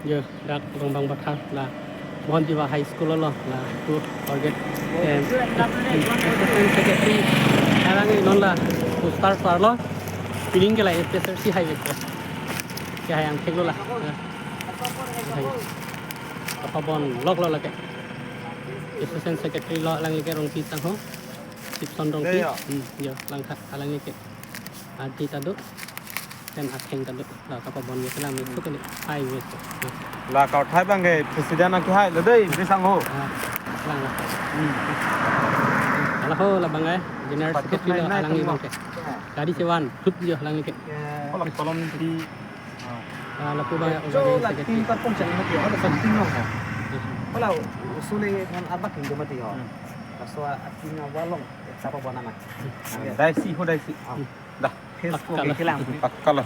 giờ đã công bằng bậc thang là bọn chỉ vào high school lo là tu target secretary orang ini non lah tu start lo pilih ke lah SSC highway cái hàng thép luôn là apa bon log lo là cái assistant secretary lo lang cái rong pisang ho sip son rong pi giờ lang khát lang cái ati tadu dan akheng tadu là apa bon cái lang itu kan highway là cậu thấy bằng cái president anh hai là đây đi sang hồ lang lah ho là bang general secretary lo lang ni bang ke tadi sewan tut je lang ke kalau kolom di là cô bang so là tin ta không chẳng mất nó là phần tin không có là số này con ăn bắt hình cho mất thì họ là số tin nào quá lông sao có bọn nào đây si hồ đây si dah Facebook cái làm pakkal lah